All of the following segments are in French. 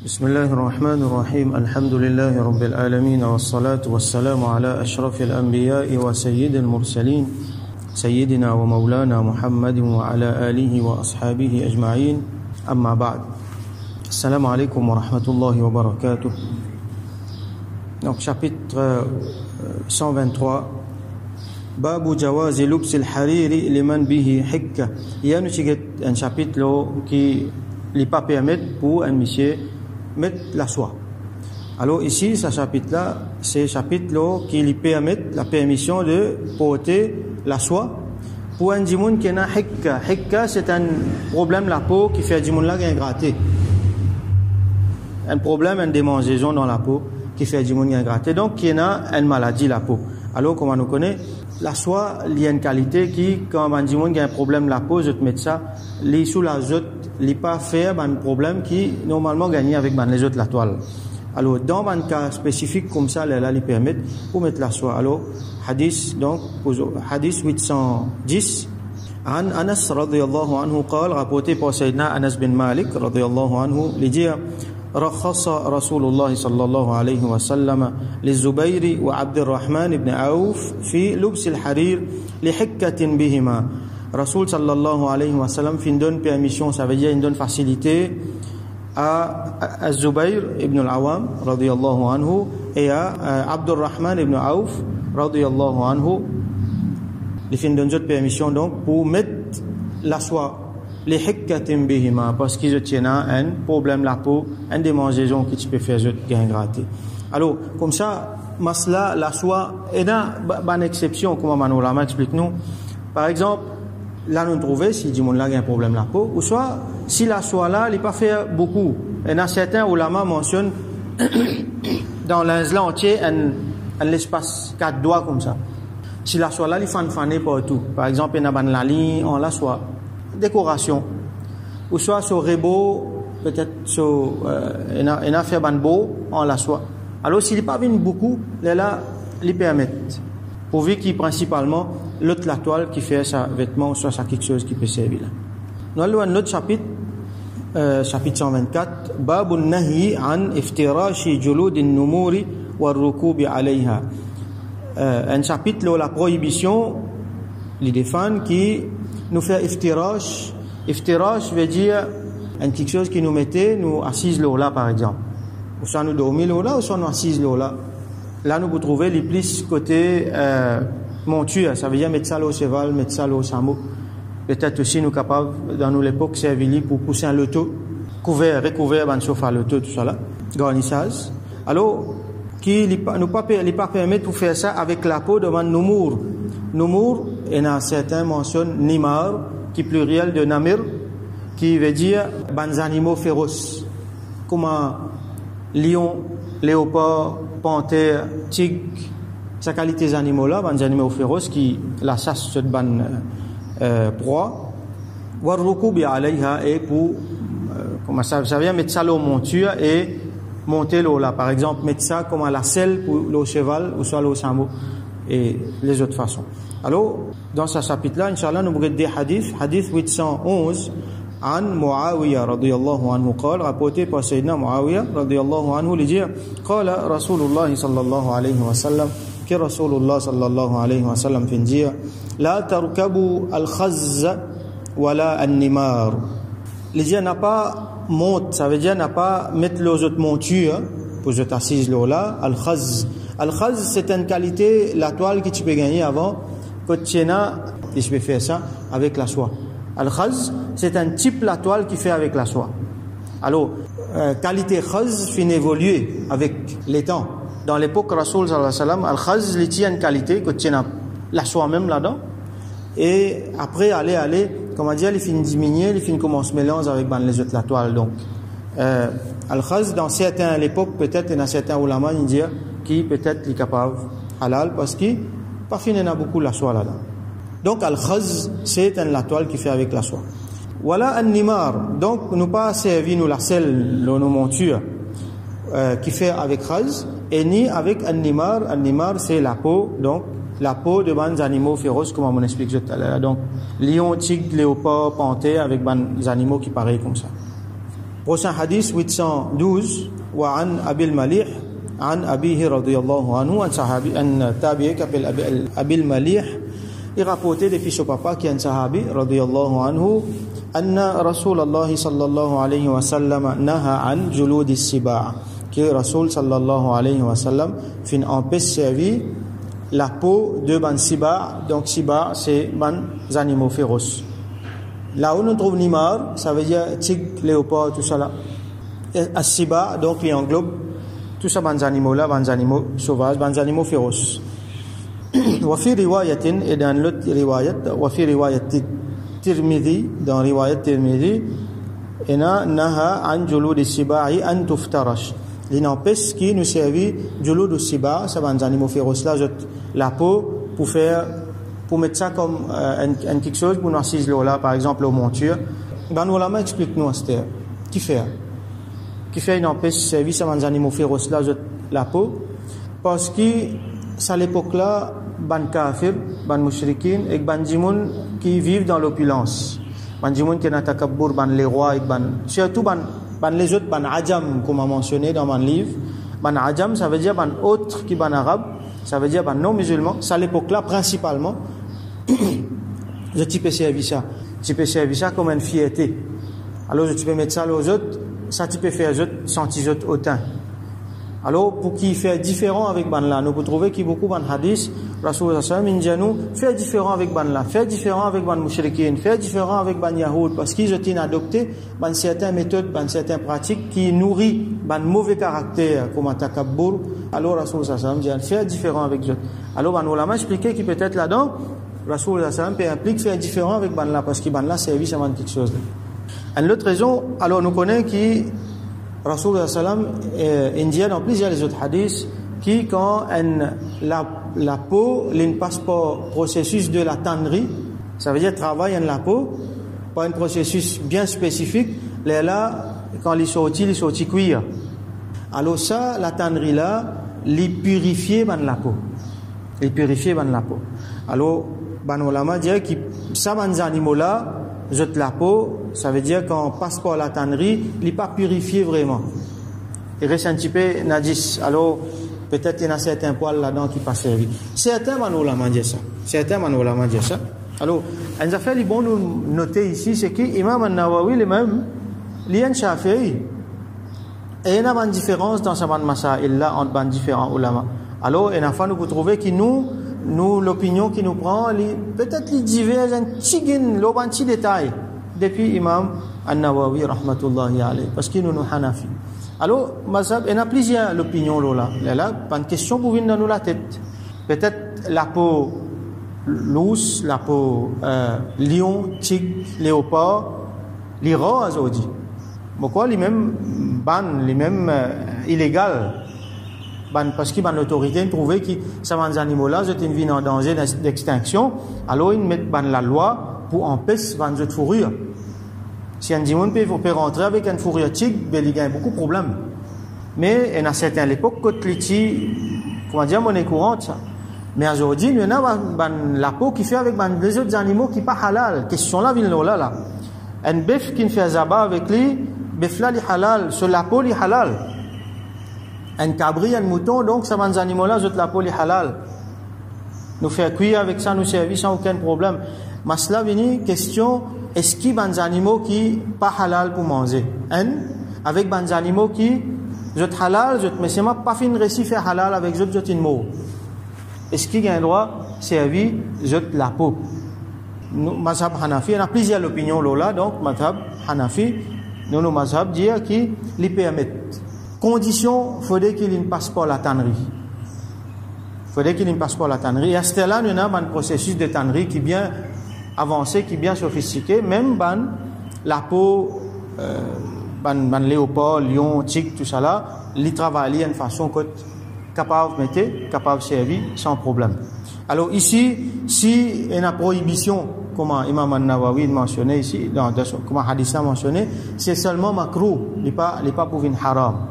بسم الله الرحمن الرحيم الحمد لله رب العالمين والصلاة والسلام على أشرف الأنبياء وسيد المرسلين سيدنا ومولانا محمد وعلى آله وأصحابه أجمعين أما بعد السلام عليكم ورحمة الله وبركاته. Donc chapitre 123 Babu jawazi lubsil hariri liman bihi hikka. Il y a un chapitre qui n'est pas permis pour un monsieur mettre la soie. Alors ici, ce chapitre-là, c'est un chapitre qui lui permet la permission de porter la soie pour un djimoun qui a hikka. Hikka, c'est un problème de la peau qui fait un djimoun là qui est gratté. Un problème, une démangeaison dans la peau qui fait un djimoun qui est gratté. Donc, qui a une maladie la peau. Alors, comme on nous connaît, la soie, il y a une qualité qui, quand un djimoun qui a un problème de la peau, je te mets ça, les sous la zote, les pas faire un problème qui normalement gagné avec les autres la toile. Alors dans un cas spécifique comme ça, là, les permettent pour mettre la soie. Alors hadith donc hadith 810 عن أنس رضي الله عنه قال rapporté par Sayyidina Anas bin Malik رضي الله عنه لديه رخص رسول الله صلى الله عليه وسلم للزبير وعبد الرحمن بن عوف في لبس الحرير لحكة بهما. Rasoul sallallahu alayhi wa sallam fin donne permission, ça veut dire il donne facilité à Zubayr ibn al-Awam radiyallahu anhu et à Abdurrahman ibn Auf radiyallahu anhu. Il fin donne cette permission donc pour mettre la soie les hikkatim bihima parce qu'ils tiennent un problème la peau, un démangeaison qui peut faire gain gratter. Alors comme ça masla la soie est une exception comme Manolama explique nous. Par exemple là nous trouvons si du monde là a un problème la peau ou soit si la soie là il pas fait beaucoup. Il y a certains ulama mentionnent dans l'islam entier un l'espace 4 doigts comme ça. Si la soie là il fané partout. Par exemple il y a la ligne en la soie décoration ou soit sur rebo peut-être sur il y a fait ban beau en la soie. Alors s'il pas venu beaucoup là ils permettent pourvu qu'il principalement l'autre la toile qui fait sa vêtement ou soit ça quelque chose qui peut servir là. Nous allons à notre chapitre chapitre 124 Babun Nahi an iftirashi julud an-numuri war-rukubi alayha. Un chapitre où la prohibition les défend qui nous fait iftirash. Iftirash veut dire quelque chose qui nous mettait nous assises là par exemple. Ou soit nous dormir là ou soit nous assises là. Là nous vous trouvez les plus côté monture, ça veut dire mettre ça au cheval, mettre ça au chameau. Peut-être aussi nous capables dans nous l'époque servir pour pousser un loto, recouvert ban chauffe à loto tout ça là, garnissage. Alors qui nous pas permettre pour faire ça avec la peau de ban numur. Numur et dans certains mentionnent nimar qui pluriel de namir qui veut dire ban animaux féroces comme lion, léopard, panthère, tigre. Sa qualité des animaux là, des animaux féroces qui la chasse cette bonne proie. Warrukubi alayha et pour comment ça vient mettre ça au monture et monter l'eau là. Par exemple mettre ça comme à la selle pour le cheval ou soit le chameau et les autres façons. Alors dans ce chapitre là, inchallah nous regardons des hadiths. Hadith 811 عن معاوية رضي الله عنه قال rapporté par Sayyidina Muawiyah رضي الله عنه lui dire قال رسول الله صلى الله عليه وسلم que Rasulullah sallallahu alayhi wa sallam fin dire la tarkabu al-khazz wala an-nimar. Les dire n'a pas monte, ça veut dire n'a pas mettre les autres montures pour je t'assise là al-khazz. Al-khazz c'est une qualité la toile que tu peux gagner avant que tu tu peux faire ça avec la soie. Al-khazz c'est un type la toile qui fait avec la soie. Alors qualité khazz fin évoluer avec les temps. Dans l'époque Rasoul sallallahu alayhi wa sallam, al-khaz il tient une qualité que tient la soie même là-dedans et après aller comment dire il finit diminuer, il finit commence se mélanger avec les autres la toile donc al-khaz dans certains à l'époque peut-être dans certains ulama ils disent qui peut-être est capable halal parce qu'il pas fini n'a beaucoup la soie là-dedans. Donc al-khaz c'est la toile qui fait avec la soie. Voilà an-nimar donc nous pas servi nous la selle nos montures qui fait avec khaz et ni avec an-nimar. An-nimar c'est la peau donc la peau de des animaux féroces comme on explique tout à l'heure donc lion, tigre, léopard, panthère avec des animaux qui paraissent comme ça. Prochain hadith 812 wa an Abil Malih an Abihi radiyallahu anhu, un sahabi, un tabi'i qui appelle Abil Malih, il rapportait depuis son papa qui est un sahabi radiyallahu anhu, anna Rasulullah sallallahu alayhi wa sallam naha an juludi siba', que Rasul sallallahu alayhi wa sallam fin empêche servir la peau de ban siba'. Donc siba' c'est ban animaux féroces. Là où on trouve nimar, ça veut dire tigre, léopard, tout ça là. As-siba', donc il englobe tout ça, ban animaux là, ban animaux sauvages, ban animaux féroces. Wa fi riwayatin, et dans l'autre riwayat, wa fi riwayat Tirmidhi, dans riwayat Tirmidhi, ena naha an julud as-siba'i an tuftarash. Il n'empêche qui nous servit julud as-siba', ça ban animaux féroces là, la peau pour mettre ça comme quelque chose pour nous assiser là, par exemple aux montures. Ben nous ulama explique-nous à cette qui fait une empêche service à des animaux féroces là, la peau, parce que c'est à l'époque là ban kafir, ban mushrikin et ban jimoun qui vivent dans l'opulence, ban jimoun qui n'a takabbur, ban les rois et ban surtout ban les autres, ban ajam comme on a mentionné dans mon livre. Ban ajam ça veut dire ban autre qui ban arabe, ça veut dire ban non musulman. C'est à l'époque là principalement je peux servir ça comme une fierté. Alors je peux mettre ça aux autres, ça tu peux faire aux autres sentir autres autant. Alors pour qui fait différent avec ban là, nous pouvons trouver qu'il y a beaucoup ban hadith Rasulullah sallallahu alayhi wa sallam fait différent avec ban là, fait différent avec ban mushrikin, fait différent avec ban yahoud, parce qu'ils ont adopté ban certaines méthodes, ban certaines pratiques qui nourrit ban mauvais caractère comme un takabbur. Alors Rasulullah sallallahu alayhi wa sallam dit fait différent avec eux. Alors ban ulama expliqué qu'il peut-être là-dedans Rasulullah sallallahu alayhi wa sallam implique faire différent avec ban là, parce que ban là service à quelque chose. Une autre raison, alors nous connaissons qui Rasulullah sallam indien dans plusieurs autres hadiths qui quand la peau ne passe pas processus de la tannerie, ça veut dire travail en la peau, pas un processus bien spécifique, là quand il sortit cuire. Alors ça, la tannerie là, les purifier ban la peau. Les purifier ban la peau. Alors ban ulama dit que ça ban animaux là jette la peau, ça veut dire qu'on passe par la tannerie, il n'est pas purifié vraiment. Il reste un petit peu najis. Alors, peut-être qu'il y a certains poils là-dedans qui passent servir. Certains ulama disent ça. Alors, un affaire, il est bon nous noter ici, c'est que Imam An-Nawawi lui-même, il y a un Shafi'i. Et il y a une différence dans ce masail là entre différents ulama. Alors, une fois, nous pouvons trouver que nous l'opinion qui nous prend, peut-être les diverge un petit détail depuis Imam An-Nawawi rahmatullahi alayhi, parce qu'il nous hanafi. Alors, mazhab, il y a plusieurs opinions là. Pas une question pour venir dans la tête. Peut-être la peau l'ours, la peau lion, tigre, léopard, les roses aussi. Pourquoi les mêmes ban, les mêmes illégal? Parce que l'autorité trouvait que ces animaux là étaient une vie en danger d'extinction, alors ils mettent la loi pour empêcher les fourrures. Si un dimanche peut rentrer avec une fourrure tigre, il y a beaucoup de problèmes. Mais à certaines époques, quand comment dire, monnaie courante ça. Mais aujourd'hui, il y a la peau qui fait avec les autres animaux qui ne sont pas halal. Question là, là. Un bœuf qui fait zaba avec lui, bœuf là, il est halal. Sur la peau, il est halal. Un cabri, un mouton, donc ces animaux-là, la peau est halal. Nous faire cuire avec ça, nous servir sans aucun problème. Mais cela vient question, est-ce qu'il y a des animaux qui ne sont pas halal pour manger? Avec des animaux qui sont halal, mais c'est pas fin de récit faire halal avec eux, ils sont est-ce qu'il y a un droit de servir la peau? Mazhab Hanafi, il y a plusieurs opinions là, donc Mazhab Hanafi, nous Mazhab dire qu'il les permet. Condition, il faudrait qu'il ne passe pas la tannerie. Et à ce là, nous avons un processus de tannerie qui est bien avancé, qui est bien sophistiqué. Même la peau, léopard, lion, tigre, tout ça là, ils travaillent d'une façon capable de servir sans problème. Alors ici, si il y a une prohibition, comme Imam An-Nawawi mentionné ici, comme Hadith a mentionné, c'est seulement makruh, il n'est pas pour une haram.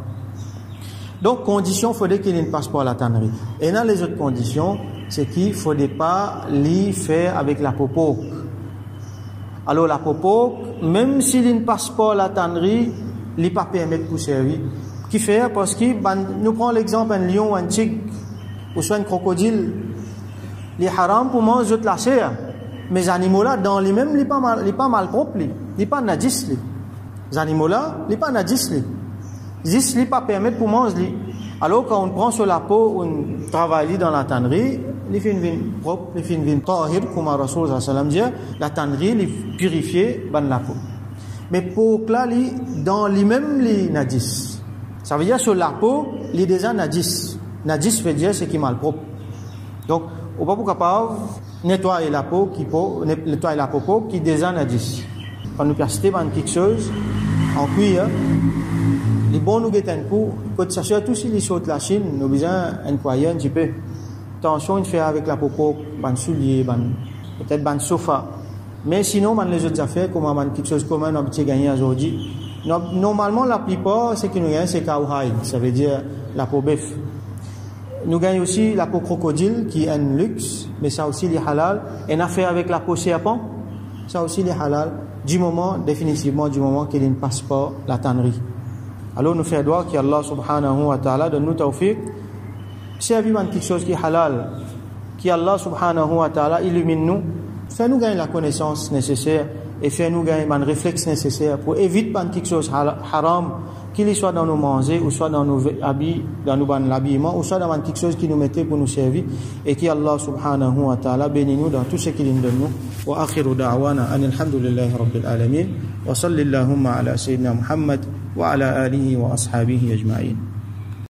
Donc, condition, il faudrait qu'il ne passe pas à la tannerie. Et dans les autres conditions, c'est qu'il ne faudrait pas l'y faire avec la popo. Alors, la popo, même s'il ne passe pas à la tannerie, les pas permettre pour servir. Qui fait parce que nous prenons l'exemple un lion, un tigre ou soit un crocodile, les haram pour manger de la chair. Mais les animaux là dans les mêmes, les pas mal propres, les pas najis. Les animaux là, les pas najis. Juste les pas permettre pour manger. Alors quand on prend sur la peau, on travaille dans la tannerie, les fins viennent propres, les fins viennent tahir, comme le Rasoul sallallahu alayhi wa sallam dit, la tannerie les purifier dans la peau. Mais pour là, dans les mêmes les najis. Ça veut dire sur la peau, les déjà najis. Najis veut dire c'est qui mal propre. Donc, on va pas capable nettoyer la peau qui déjà najis. Quand nous plastons quelque chose en cuir, les bons nous guettent un coup. Quand ça surtout si les choses de la Chine, nous besoin nettoyer un petit peu. Attention, il fait avec la peau, ban soulier, peut-être ban sofa. Mais sinon, les autres affaires, comme quelque chose commun, on a gagné aujourd'hui. Normalement, la plupart, ce qui nous gagne, c'est cowhide, ça veut dire la peau bœuf. Nous gagnons aussi la peau crocodile, qui est un luxe, mais ça aussi, les halal. Et une affaire avec la peau serpent, ça aussi, les halal, définitivement, du moment qu'il ne passe pas la tannerie. Alors, nous faisons droit qu'Allah subhanahu wa ta'ala donne nous tawfiq, servir quelque chose qui est halal, qu'Allah subhanahu wa ta'ala illumine nous, fait nous gagner la connaissance nécessaire, et fait nous gagner un réflexe nécessaire pour éviter quelque chose haram, qu'il soit dans nos manger, ou soit dans nos habits, dans nos l'habillement, ou soit dans quelque chose qui nous mettait pour nous servir, et qui Allah subhanahu wa ta'ala bénit nous dans tout ce qu'il nous donne nous. Wa akhiru da'wana alhamdulillahi rabbil alamin, wa sallallahu ala sayyidina Muhammad wa ala alihi wa ashabihi ajma'in.